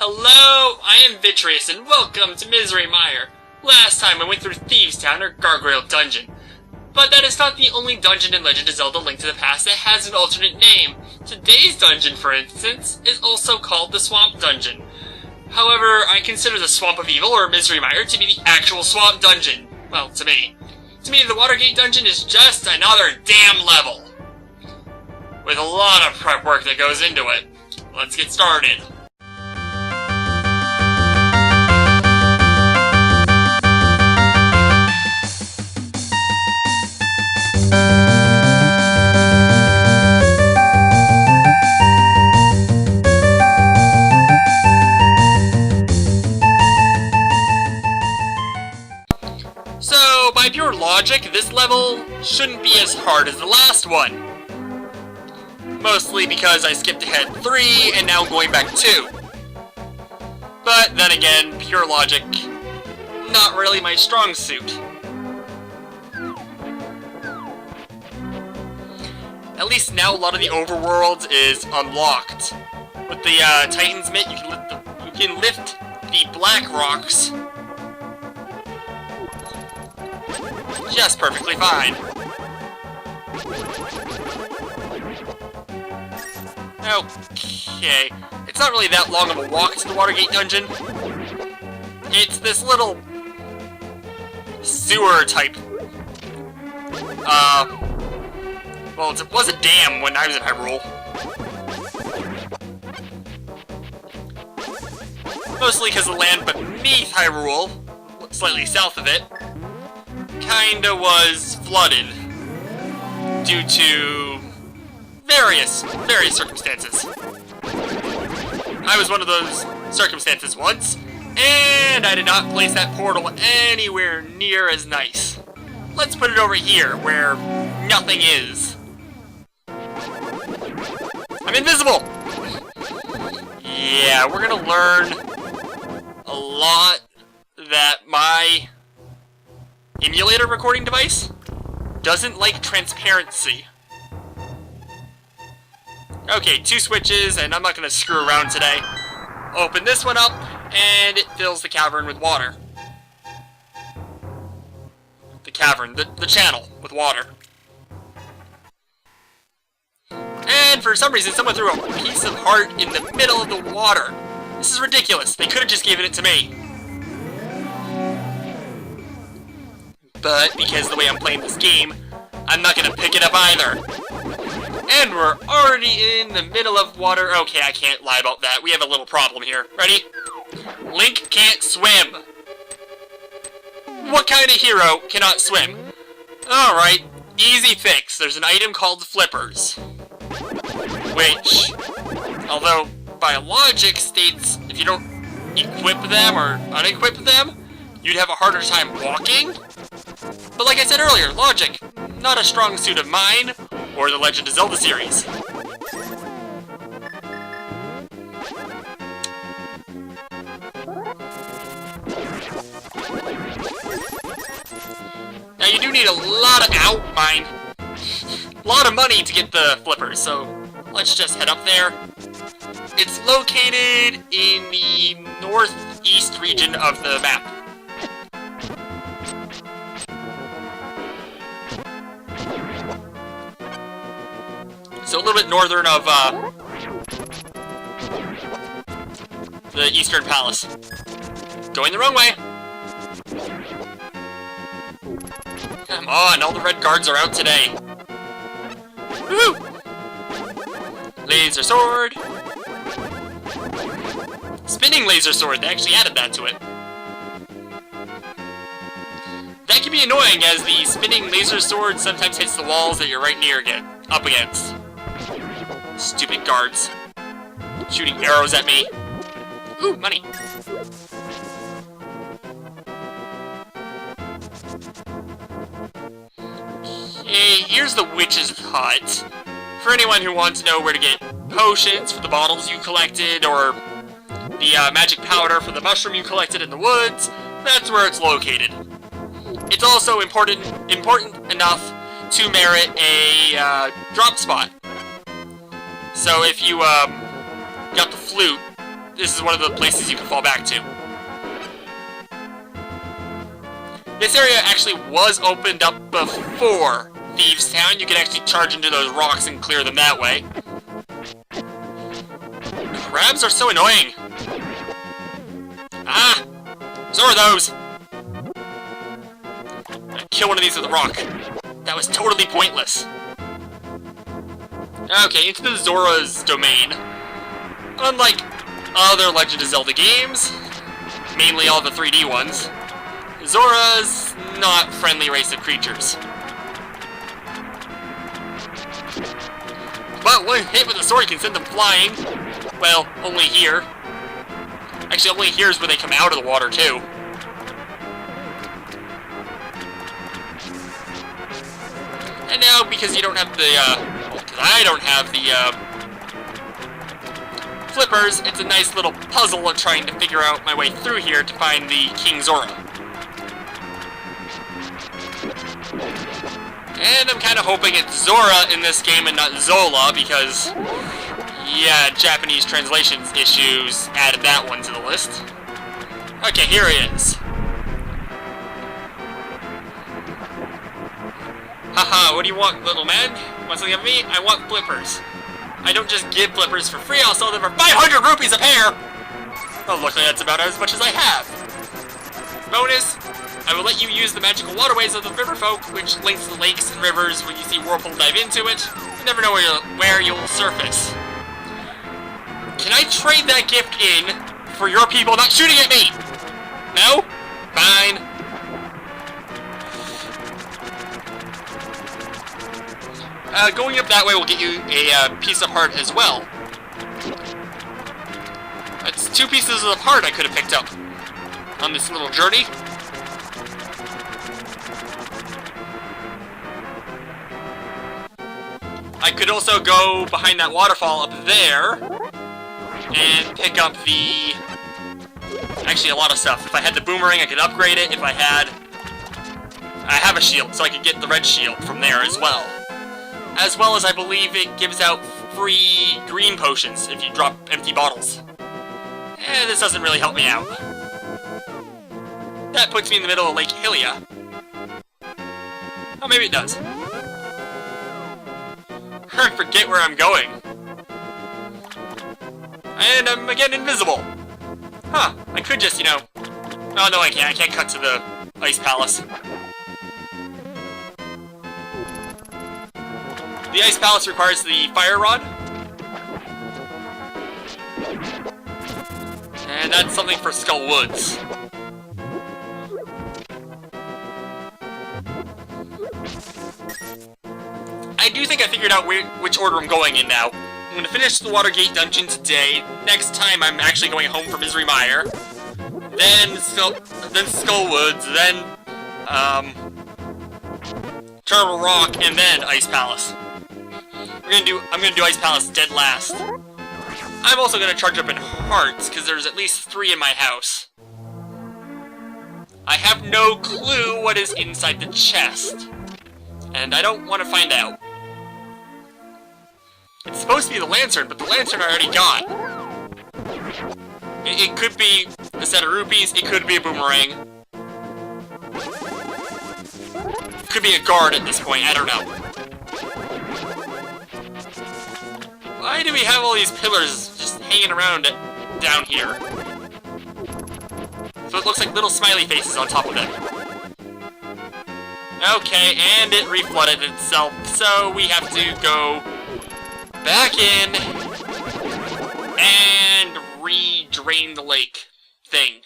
Hello, I am Vitreous, and welcome to Misery Mire. Last time I went through Thieves' Town, or Gargoyle Dungeon. But that is not the only dungeon in Legend of Zelda Link to the Past that has an alternate name. Today's dungeon, for instance, is also called the Swamp Dungeon. However, I consider the Swamp of Evil, or Misery Mire, to be the actual Swamp Dungeon. Well, to me. To me, the Watergate Dungeon is just another damn level. With a lot of prep work that goes into it. Let's get started. So, by pure logic, this level shouldn't be as hard as the last one. Mostly because I skipped ahead 3 and now going back 2. But then again, pure logic, not really my strong suit. At least now a lot of the overworld is unlocked. With the Titan's Mitt, you can lift the black rocks just perfectly fine. Okay, it's not really that long of a walk to the Watergate dungeon. It's this little sewer type. Well, it was a dam when I was in Hyrule. Mostly because the land beneath Hyrule, slightly south of it, kinda was flooded due to various circumstances. I was one of those circumstances once, and I did not place that portal anywhere near as nice. Let's put it over here, where nothing is. I'm invisible! Yeah, we're gonna learn a lot that my emulator recording device doesn't like transparency. Okay, 2 switches, and I'm not going to screw around today. Open this one up, and it fills the cavern with water. The cavern, the channel, with water. And for some reason, someone threw a piece of heart in the middle of the water. This is ridiculous. They could have just given it to me. But because of the way I'm playing this game, I'm not going to pick it up either. And we're already in the middle of water. Okay, I can't lie about that. We have a little problem here. Ready? Link can't swim. What kind of hero cannot swim? Alright, easy fix. There's an item called flippers. Which, although by logic states if you don't equip them or unequip them, you'd have a harder time walking. But like I said earlier, logic, not a strong suit of mine, or the Legend of Zelda series. Now you do need a lot of a lot of money to get the flippers, so let's just head up there. It's located in the northeast region of the map. So a little bit northern of, the Eastern Palace. Going the wrong way! Come on, all the red guards are out today. Woohoo! Laser sword! Spinning laser sword, they actually added that to it. That can be annoying, as the spinning laser sword sometimes hits the walls that you're right up against. Stupid guards. Shooting arrows at me. Ooh, money. Okay, here's the witch's hut. For anyone who wants to know where to get potions for the bottles you collected, or the magic powder for the mushroom you collected in the woods, that's where it's located. It's also important enough to merit a drop spot. So if you got the flute, this is one of the places you can fall back to. This area actually was opened up before Thieves Town. You can actually charge into those rocks and clear them that way. Crabs are so annoying. Ah! So are those! I kill one of these with a rock. That was totally pointless. Okay, into the Zora's domain. Unlike other Legend of Zelda games, mainly all the 3D ones, Zora's not friendly race of creatures. But one hit with a sword can send them flying. Well, only here. Actually, only here is where they come out of the water, too. And now, because you don't have the, because I don't have the, flippers, it's a nice little puzzle of trying to figure out my way through here to find the King Zora. And I'm kind of hoping it's Zora in this game and not Zola, because, yeah, Japanese translations issues added that one to the list. Okay, here he is. Haha, what do you want, little man? Want something of me? I want flippers. I don't just give flippers for free, I'll sell them for 500 rupees a pair! Oh, luckily that's about as much as I have. Bonus, I will let you use the magical waterways of the river folk, which links the lakes and rivers when you see Whirlpool dive into it. You never know where you'll surface. Can I trade that gift in for your people not shooting at me? No? Fine. Going up that way will get you a piece of heart as well. That's 2 pieces of heart I could have picked up on this little journey. I could also go behind that waterfall up there and pick up the... Actually, a lot of stuff. If I had the boomerang, I could upgrade it. If I had... I have a shield, so I could get the red shield from there as well. As well as I believe it gives out free green potions if you drop empty bottles. This doesn't really help me out. That puts me in the middle of Lake Hylia. Oh, maybe it does. I forget where I'm going. And I'm again invisible. Huh, I could just, you know... Oh, no, I can't. I can't cut to the Ice Palace. The Ice Palace requires the Fire Rod. And that's something for Skull Woods. I do think I figured out which order I'm going in now. I'm going to finish the Watergate dungeon today. Next time I'm actually going home for Misery Mire. Then Skull Woods, then Turtle Rock, and then Ice Palace. I'm gonna do Ice Palace dead last. I'm also gonna charge up in hearts, because there's at least 3 in my house. I have no clue what is inside the chest. And I don't want to find out. It's supposed to be the lantern, but the lantern I already got. It could be a set of rupees, it could be a boomerang. It could be a guard at this point, I don't know. Why do we have all these pillars just hanging around down here? So it looks like little smiley faces on top of it. Okay, and it reflooded itself, so we have to go back in and re-drain the lake thing.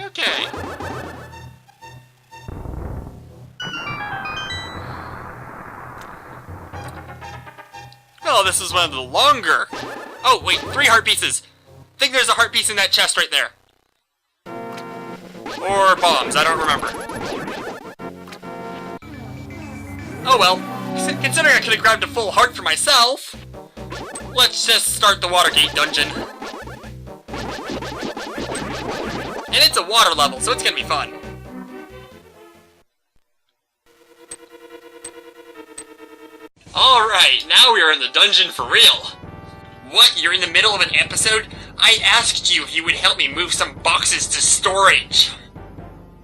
Okay. Oh, this is one of the longer... Oh, wait, 3 heart pieces. I think there's a heart piece in that chest right there. Or bombs, I don't remember. Oh well, considering I could have grabbed a full heart for myself, let's just start the Watergate dungeon. And it's a water level, so it's gonna be fun. Alright, now we are in the dungeon for real. What, you're in the middle of an episode? I asked you if you would help me move some boxes to storage.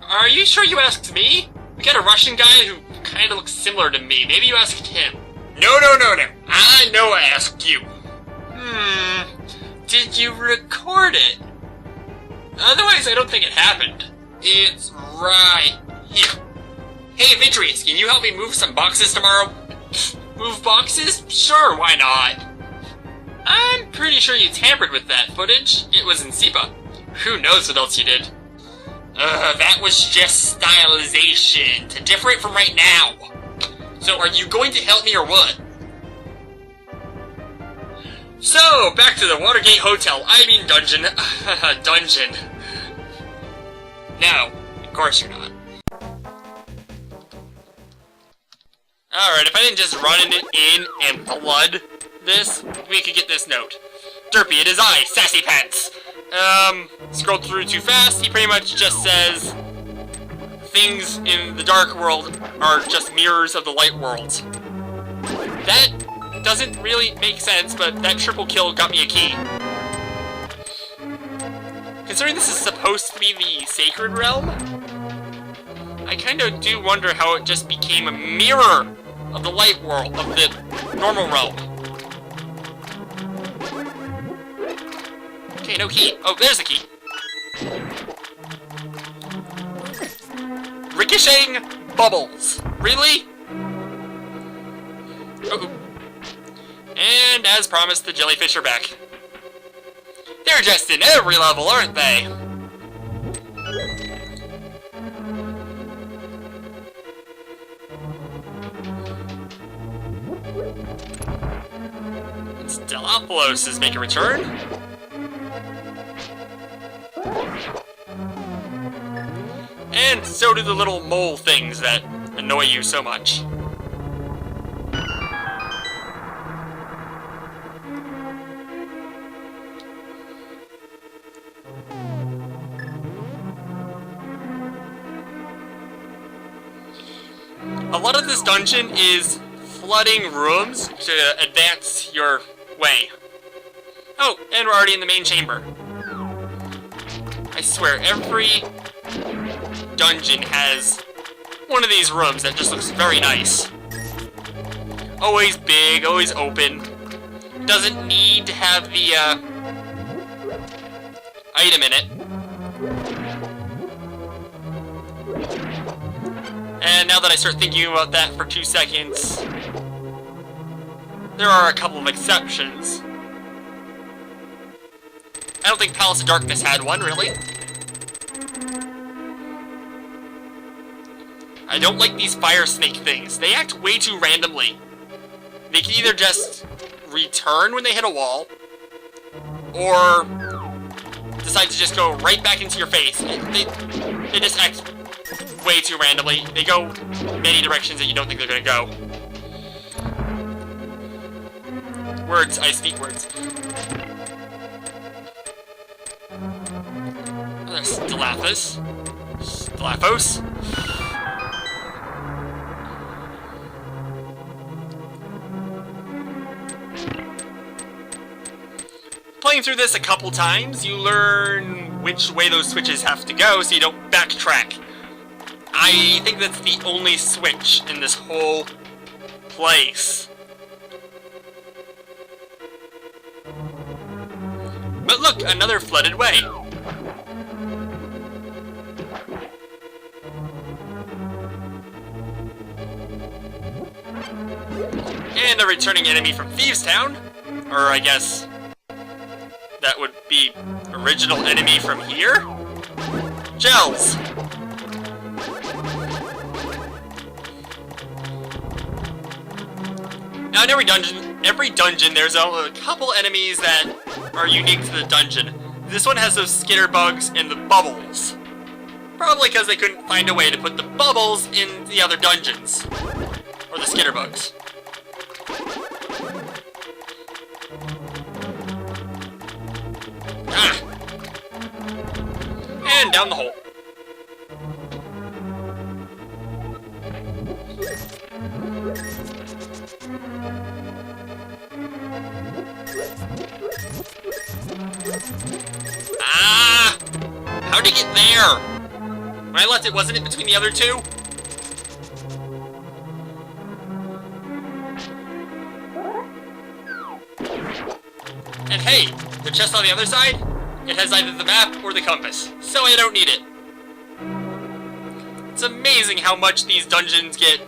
Are you sure you asked me? We got a Russian guy who kinda looks similar to me. Maybe you asked him. No. I know I asked you. Did you record it? Otherwise, I don't think it happened. It's right here. Hey, Vitreous, can you help me move some boxes tomorrow? Move boxes? Sure, why not? I'm pretty sure you tampered with that footage. It was in SEPA. Who knows what else you did? That was just stylization, to differ it from right now. So, are you going to help me or what? So, back to the Watergate Hotel. I mean dungeon. Dungeon. No, of course you're not. Alright, if I didn't just run it in and flood this, we could get this note. Derpy, it is I, Sassy Pants. Scrolled through too fast. He pretty much just says things in the dark world are just mirrors of the light world. That doesn't really make sense, but that triple kill got me a key. Considering this is supposed to be the Sacred Realm, I kinda do wonder how it just became a mirror of the light world, of the normal realm. Okay, no key. Oh, there's a key. Ricocheting bubbles. Really? Oh. And as promised, the jellyfish are back. They're just in every level, aren't they? And Stelopoulos is making a return. And so do the little mole things that annoy you so much. A lot of this dungeon is flooding rooms to advance your way. Oh, and we're already in the main chamber. I swear, every dungeon has one of these rooms that just looks very nice. Always big, always open. Doesn't need to have the, item in it. And now that I start thinking about that for 2 seconds, there are a couple of exceptions. I don't think Palace of Darkness had one, really. I don't like these fire snake things. They act way too randomly. They can either just return when they hit a wall, or decide to just go right back into your face. They just act way too randomly. They go many directions that you don't think they're gonna go. Words, I speak words. There's Stelafos. Playing through this a couple times, you learn which way those switches have to go so you don't backtrack. I think that's the only switch in this whole place. But look, another flooded way. And a returning enemy from Thieves Town. Or I guess that would be original enemy from here? Gels. Now in every dungeon there's a couple enemies that are unique to the dungeon. This one has those skitter bugs and the bubbles. Probably because they couldn't find a way to put the bubbles in the other dungeons. Or the skitter bugs. Ah! And down the hole. hard to get there. When I left it, wasn't it between the other two? And hey, the chest on the other side, it has either the map or the compass, so I don't need it. It's amazing how much these dungeons get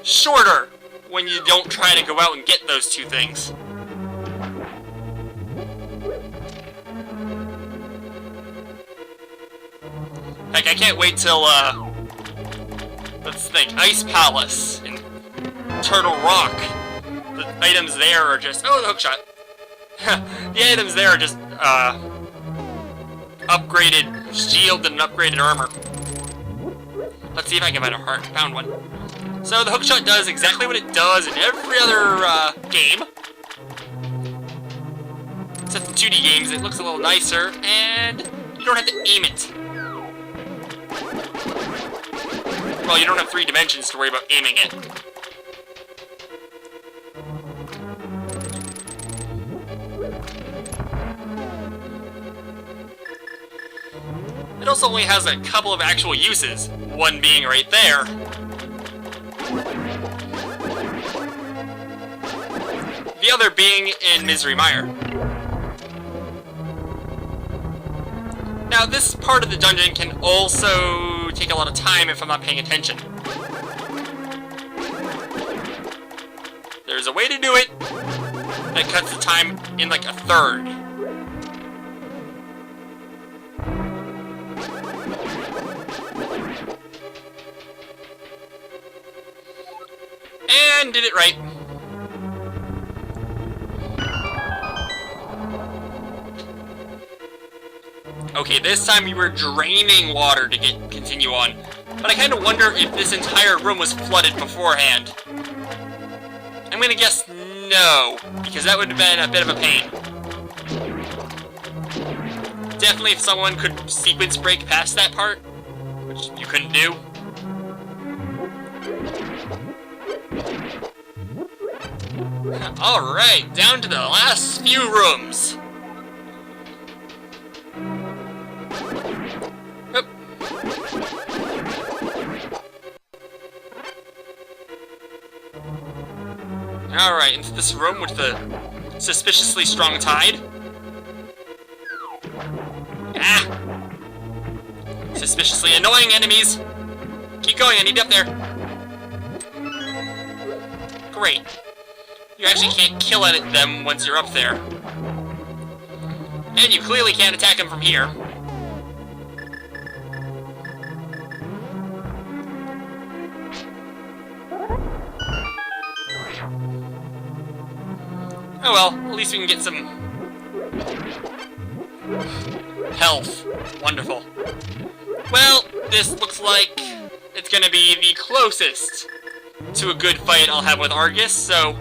shorter when you don't try to go out and get those two things. Heck, I can't wait till, let's think, Ice Palace and Turtle Rock. The items there are just, oh, the hookshot. The items there are just, upgraded shield and upgraded armor. Let's see if I can find a heart. Found one. So the hookshot does exactly what it does in every other, game. Except the 2D games, it looks a little nicer, and you don't have to aim it. Well, you don't have 3 dimensions to worry about aiming it. It also only has a couple of actual uses, one being right there. The other being in Misery Mire. Now, this part of the dungeon can also take a lot of time if I'm not paying attention. There's a way to do it that cuts the time in like a third. And did it right. Okay, this time we were draining water to continue on. But I kind of wonder if this entire room was flooded beforehand. I'm gonna guess no, because that would have been a bit of a pain. Definitely if someone could sequence break past that part, which you couldn't do. Alright, down to the last few rooms. Oop. Alright, into this room with the suspiciously strong tide. Ah! Suspiciously annoying enemies. Keep going, I need up there. Great. You actually can't kill at them once you're up there. And you clearly can't attack them from here. Oh well, at least we can get some health. Wonderful. Well, this looks like it's gonna be the closest to a good fight I'll have with Argus, so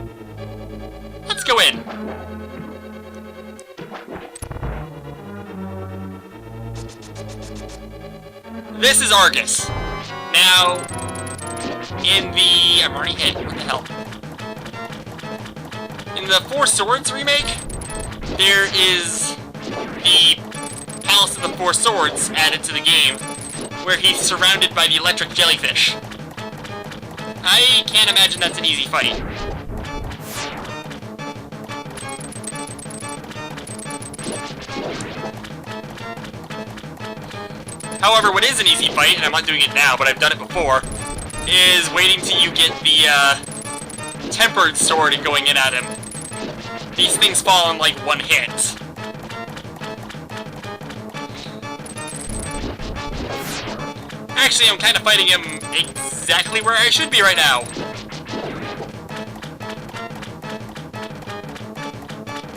let's go in. This is Argus. Now, in the... I'm already hit. What the hell? In the Four Swords remake, there is the Palace of the Four Swords added to the game, where he's surrounded by the electric jellyfish. I can't imagine that's an easy fight. However, what is an easy fight, and I'm not doing it now, but I've done it before, is waiting till you get the, tempered sword and going in at him. These things fall in, like, one hit. Actually, I'm kind of fighting him exactly where I should be right now.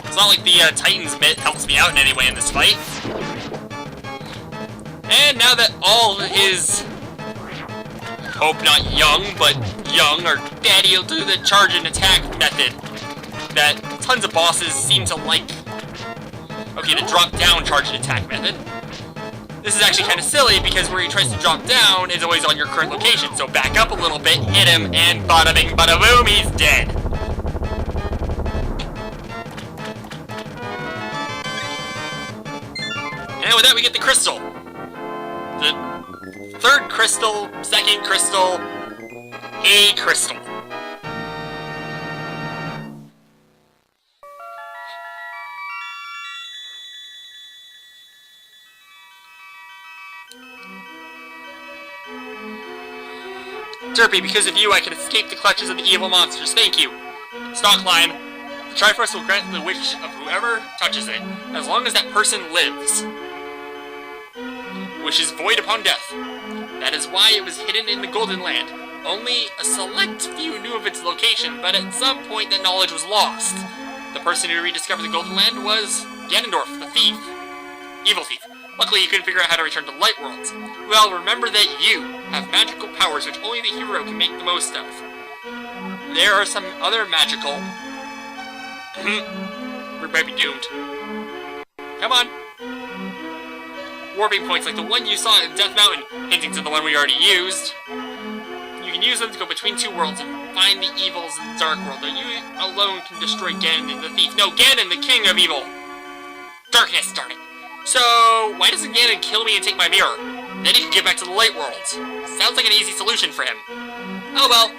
It's not like the, Titan's Mitt helps me out in any way in this fight. And now that all his, hope not young, but young, or daddy will do the charge and attack method that tons of bosses seem to like. Okay, the drop down charge and attack method. This is actually kind of silly because where he tries to drop down is always on your current location. So back up a little bit, hit him, and bada bing bada boom, he's dead. And with that we get the crystal. The third crystal, second crystal, a crystal. Derpy, because of you I can escape the clutches of the evil monsters. Thank you. Stockline. The Triforce will grant the wish of whoever touches it, as long as that person lives. Which is void upon death. That is why it was hidden in the Golden Land. Only a select few knew of its location, but at some point that knowledge was lost. The person who rediscovered the Golden Land was Ganondorf, the thief. Evil thief. Luckily, you couldn't figure out how to return to Light Worlds. Well, remember that you have magical powers which only the hero can make the most of. There are some other magical... we might be doomed. Come on. Warping points like the one you saw in Death Mountain, hinting to the one we already used. You can use them to go between two worlds and find the evils in the Dark World, but you alone can destroy Ganon the thief. No, Ganon, the king of evil! Darkness, darn it. So, why doesn't Ganon kill me and take my mirror? Then he can get back to the Light Worlds. Sounds like an easy solution for him. Oh well.